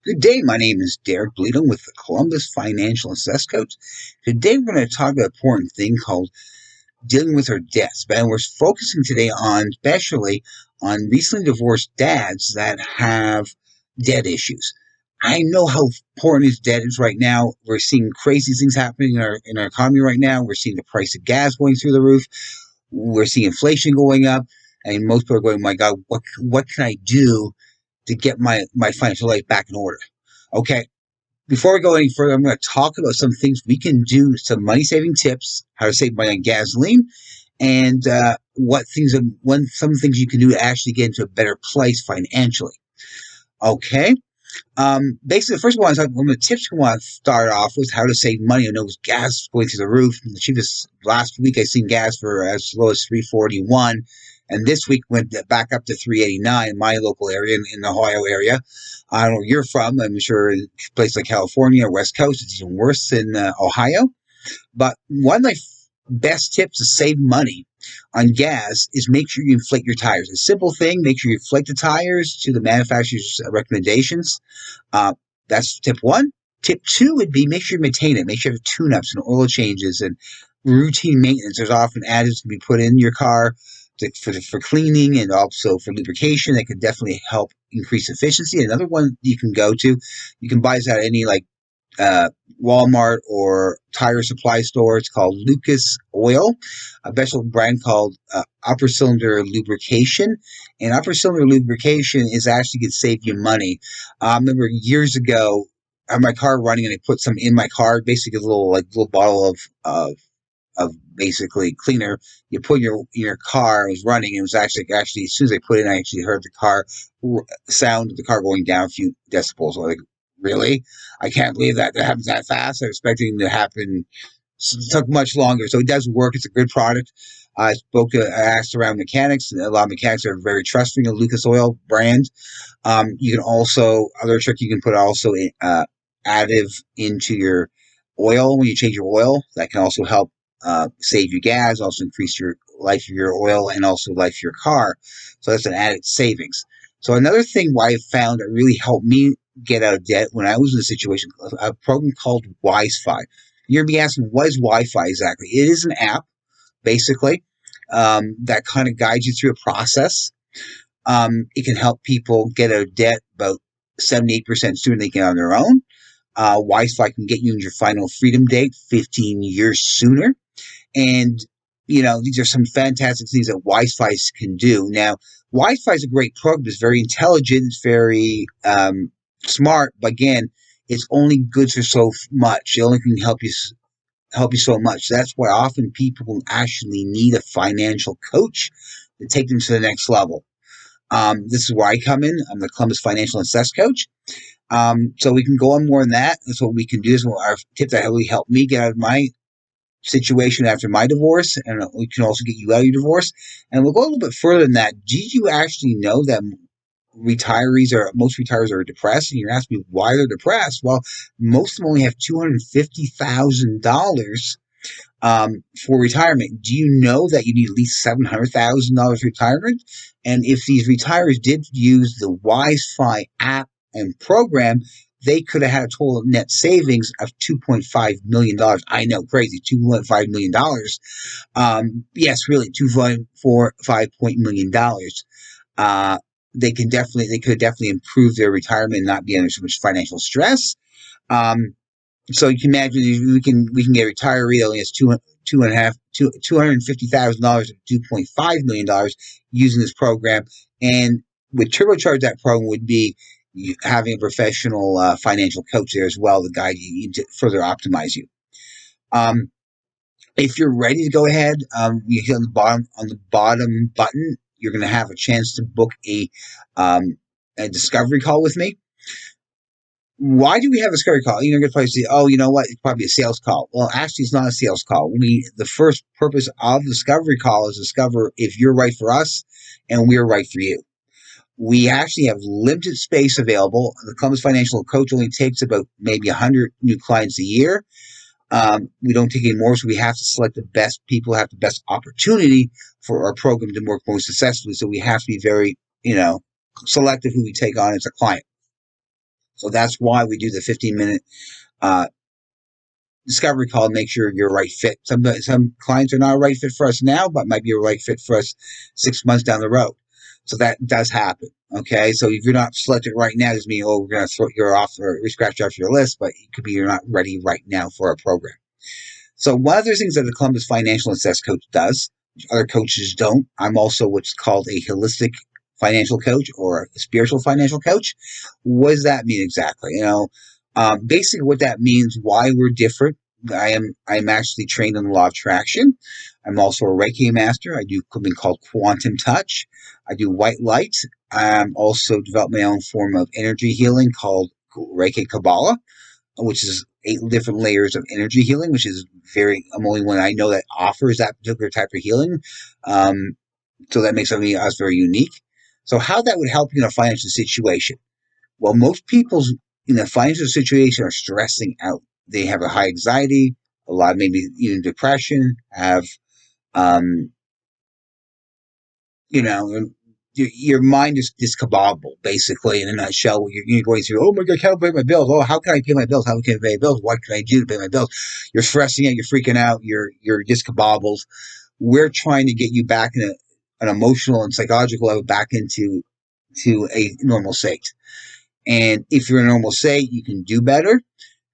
Good day. My name is Derek Bleedon with the Columbus Financial and Success Coach. Today we're going to talk about an important thing called dealing with our debts. And we're focusing today on especially on recently divorced dads that have debt issues. I know how important his debt is right now. We're seeing crazy things happening in our economy right now. We're seeing the price of gas going through the roof. We're seeing inflation going up, and most people are going, "My God, what can I do to get my financial life back in order?" Okay, before we go any further, I'm going to talk about some things we can do, some money saving tips, how to save money on gasoline, and some things you can do to actually get into a better place financially. Okay. Basically, the first one is one of the tips we want to start off with how to save money. I know gas going through the roof. The cheapest last week I seen gas for as low as $3.41, and this week went back up to $3.89 in my local area in the Ohio area. I don't know where you're from. I'm sure in places like California or West Coast it's even worse in Ohio. But one of my best tips to save money on gas is make sure you inflate your tires. A simple thing, make sure you inflate the tires to the manufacturer's recommendations. Uh, that's tip one. Tip two would be make sure you maintain it. Make sure you have tune-ups and oil changes and routine maintenance. There's often additives to be put in your car for cleaning and also for lubrication that can definitely help increase efficiency. Another one you can go to, you can buy this at any uh, Walmart or tire supply store. It's called Lucas Oil, a special brand called Upper Cylinder Lubrication. And Upper Cylinder Lubrication is actually going to save you money. I remember years ago, I had my car running and I put some in my car, basically a little bottle of basically cleaner. You put in your car. It was running. And it was actually as soon as I put it in, I actually heard the car sound of the car going down a few decibels. I was like, really? I can't believe that happens that fast. I was expecting it to happen. It took much longer. So it does work. It's a good product. I asked around mechanics, and a lot of mechanics are very trusting of Lucas Oil brand. You can also, other trick, you can put also additive into your oil when you change your oil. That can also help save you gas, also increase your life of your oil and also life of your car. So that's an added savings. So another thing why I found that really helped me get out of debt when I was in a situation, a program called Wi-Fi. You're going to be asking, what is Wi-Fi exactly? It is an app, basically, that kind of guides you through a process. It can help people get out of debt about 78% sooner than they can on their own. Wi-Fi can get you in your final freedom date 15 years sooner. And, these are some fantastic things that Wi-Fi can do. Now, Wi-Fi is a great program. It's very intelligent. It's very smart. But again, it's only good for so much. It only can help you so much. That's why often people actually need a financial coach to take them to the next level. This is where I come in. I'm the Columbus Financial and Success Coach. So we can go on more than that. That's what we can do. Is our tips that really helped me get out of my situation after my divorce, and we can also get you out of your divorce. And we'll go a little bit further than that. Did you actually know that most retirees are depressed? And you're asking me why they're depressed. Well, most of them only have $250,000 for retirement. Do you know that you need at least $700,000 retirement? And if these retirees did use the Wi-Fi app and program, they could have had a total net savings of $2.5 million. I know, crazy, $2.5 million. Yes, really, $2.45 million. They could definitely improve their retirement and not be under so much financial stress. So you can imagine we can get a retiree that only has $250,000 to $2.5 million using this program, and would turbocharge that program would be having a professional financial coach there as well to guide you to further optimize you. If you're ready to go ahead, you hit on the bottom button. You're going to have a chance to book a discovery call with me. Why do we have a discovery call? You're going to probably say, oh, you know what? It's probably a sales call. Well, actually, it's not a sales call. The first purpose of the discovery call is to discover if you're right for us and we're right for you. We actually have limited space available. The Columbus Financial Coach only takes about maybe 100 new clients a year. We don't take any more, so we have to select the best people, have the best opportunity for our program to work most successfully. So we have to be very, selective who we take on as a client. So that's why we do the 15-minute uh, discovery call to make sure you're a right fit. Some clients are not a right fit for us now, but might be a right fit for us 6 months down the road. So that does happen. Okay, so if you're not selected right now, it doesn't mean we're going to throw you off or we scratch you off your list, but it could be you're not ready right now for a program. So one of the things that the Columbus Financial and Success Coach does, which other coaches don't, I'm also what's called a holistic financial coach or a spiritual financial coach. What does that mean exactly? Basically what that means, why we're different. I'm actually trained in the law of attraction. I'm also a Reiki master. I do something called quantum touch. I do white light. I'm also developed my own form of energy healing called Reiki Kabbalah, which is 8 different layers of energy healing, which is I'm only one I know that offers that particular type of healing. So that makes us very unique. So how that would help you in a financial situation? Well, most people in a financial situation are stressing out. They have a high anxiety, a lot, maybe even depression, have, um, you know, your mind is discombobulated, basically, in a nutshell. You're going through, oh my God, I can't pay my bills. Oh, how can I pay my bills? How can I pay my bills? What can I do to pay my bills? You're stressing out. You're freaking out. You're discombobulated. We're trying to get you back in an emotional and psychological level back into a normal state. And if you're in a normal state, you can do better.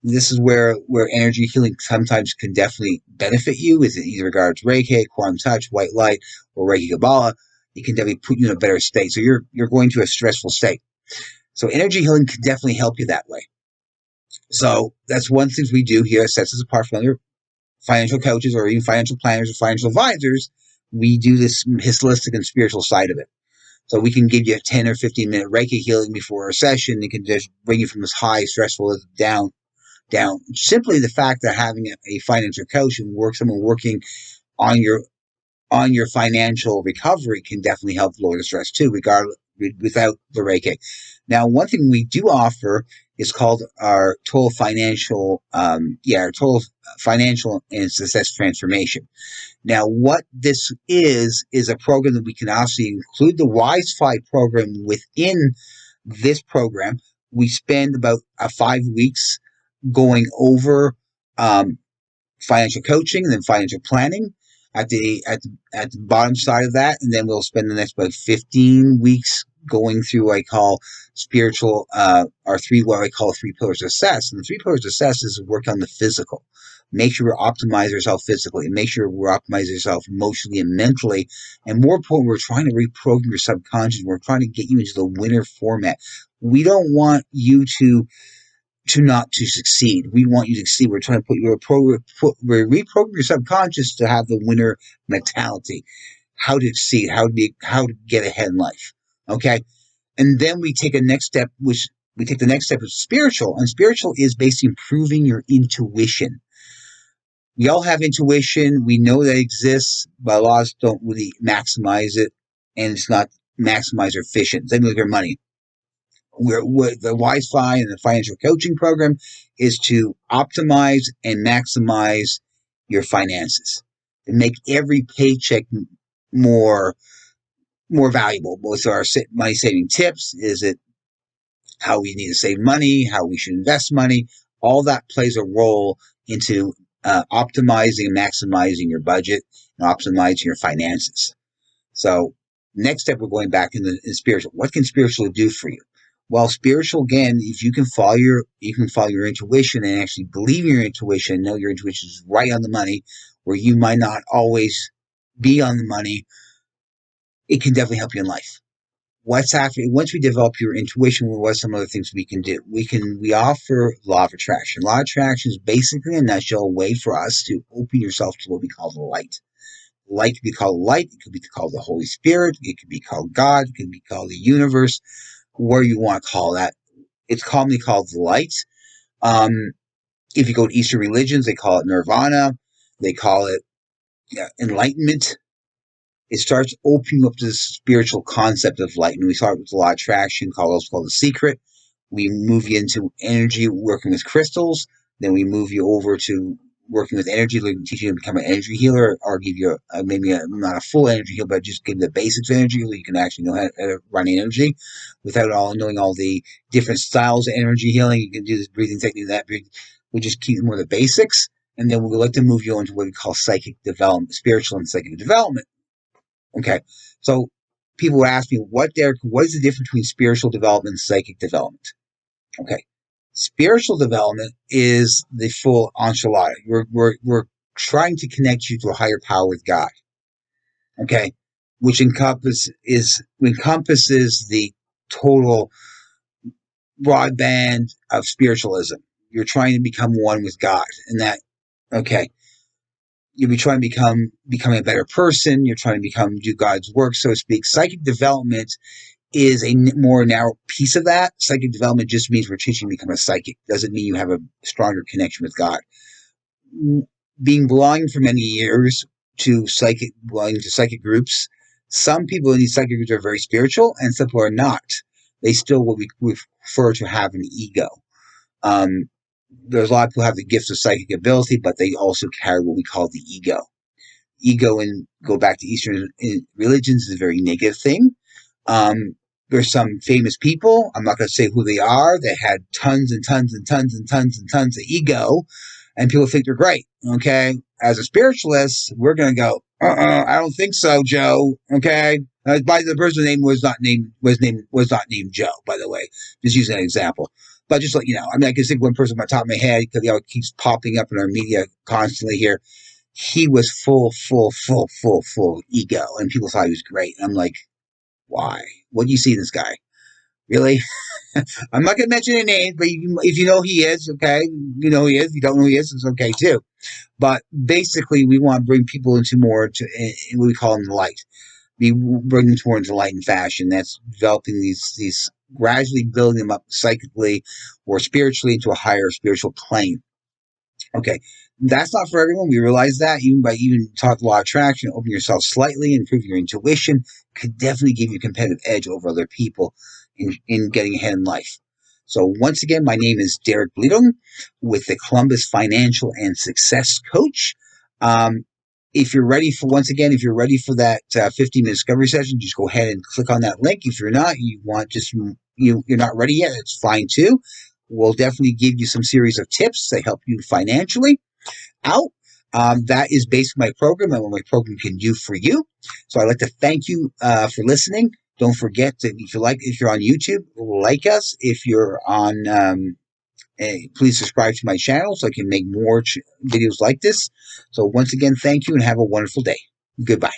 This is where energy healing sometimes can definitely benefit you, with either regards Reiki, quantum touch, white light, or Reiki Kabbalah. It can definitely put you in a better state. So you're going to a stressful state. So energy healing can definitely help you that way. So that's one thing we do here. It sets us apart from other financial coaches or even financial planners or financial advisors. We do this holistic and spiritual side of it. So we can give you a 10 or 15-minute Reiki healing before a session. It can just bring you from this high stressful down. Simply the fact that having a financial coach and someone working on your financial recovery can definitely help lower the stress too, regardless without the Reiki. Now, one thing we do offer is called our total financial, our total financial and success transformation. Now, what this is a program that we can actually include the WiseFi program within this program. We spend about 5 weeks going over financial coaching and then financial planning at the bottom side of that, and then we'll spend the next about 15 weeks going through what I call spiritual what I call 3 pillars of success. And the 3 pillars of success is work on the physical. Make sure we optimize ourselves physically. Make sure we're optimizing ourselves emotionally and mentally. And more important, we're trying to reprogram your subconscious. We're trying to get you into the winner format. We don't want you to not to succeed. We want you to succeed. We're trying to we're reprogram your subconscious to have the winner mentality. How to succeed, how to get ahead in life. Okay? And then we take the next step of spiritual. And spiritual is basically improving your intuition. We all have intuition. We know that it exists, but a lot of us don't really maximize it, and it's not maximize or efficient. Same with your money. The WiseFi and the financial coaching program is to optimize and maximize your finances and make every paycheck more valuable. With our money saving tips, is it how we need to save money, how we should invest money? All that plays a role into optimizing and maximizing your budget and optimizing your finances. So next step, we're going back in spiritual. What can spiritual do for you? Well, spiritual, again, if you can follow your intuition and actually believe in your intuition, know your intuition is right on the money, where you might not always be on the money, it can definitely help you in life. What's happening once we develop your intuition? What are some other things we can do? We offer law of attraction. Law of attraction is basically, in a nutshell, a way for us to open yourself to what we call the light. Light could be called light. It could be called the Holy Spirit. It could be called God. It could be called the universe. Where you want to call that. It's commonly called the light. If you go to Eastern religions, they call it nirvana. They call it enlightenment. It starts opening up this spiritual concept of light. And we start with the law of attraction, also called the secret. We move you into energy, working with crystals. Then we move you over to working with energy, like teach you to become an energy healer, or give you maybe not a full energy heal, but just give you the basics of energy, so you can actually know how to run energy without knowing all the different styles of energy healing. You can do this breathing technique, that breathing. We'll just keep more of the basics, and then we'll like to move you into what we call psychic development, spiritual and psychic development. Okay, so people ask me, what is the difference between spiritual development and psychic development? Okay, spiritual development is the full enchilada. We're trying to connect you to a higher power with God. Okay, which encompasses the total broadband of spiritualism. You're trying to become one with God, and that, okay, you'll be trying to become a better person. You're trying to do God's work, so to speak. Psychic development is a more narrow piece of that. Psychic development just means we're teaching you to become a psychic. Doesn't mean you have a stronger connection with God. Being blind for many years belonging to psychic groups, some people in these psychic groups are very spiritual, and some people are not. They still what we refer to have an ego. There's a lot of people who have the gifts of psychic ability, but they also carry what we call the ego. Ego, and go back to Eastern religions, is a very negative thing. There's some famous people, I'm not going to say who they are, that had tons and tons and tons and tons and tons of ego, and people think they're great. Okay, as a spiritualist, we're going to go, I don't think so, Joe. Okay, by the person's name was not named Joe, by the way, just using an example. But just let you know, I mean, I can think one person on the top of my head, because it keeps popping up in our media constantly here. He was full ego, and people thought he was great. And I'm like, why? What do you see in this guy? Really? I'm not going to mention any names, but if you know who he is, okay, you know who he is. If you don't know who he is, it's okay too. But basically, we want to bring people into what we call in the light. We bring them towards the light and fashion. That's developing these gradually building them up psychically or spiritually into a higher spiritual plane. Okay, that's not for everyone. We realize that even talk law of attraction, open yourself slightly, improve your intuition, could definitely give you a competitive edge over other people in getting ahead in life. So once again, my name is Derek Bleedung with the Columbus Financial and Success Coach. If you're ready for that 15-minute discovery session, just go ahead and click on that link. If you're not, you're not ready yet, it's fine too. We'll definitely give you some series of tips to help you financially out. That is basically my program and what my program can do for you. So I'd like to thank you for listening. Don't forget to, if you're on YouTube, like us. If you're on, please subscribe to my channel so I can make more videos like this. So once again, thank you and have a wonderful day. Goodbye.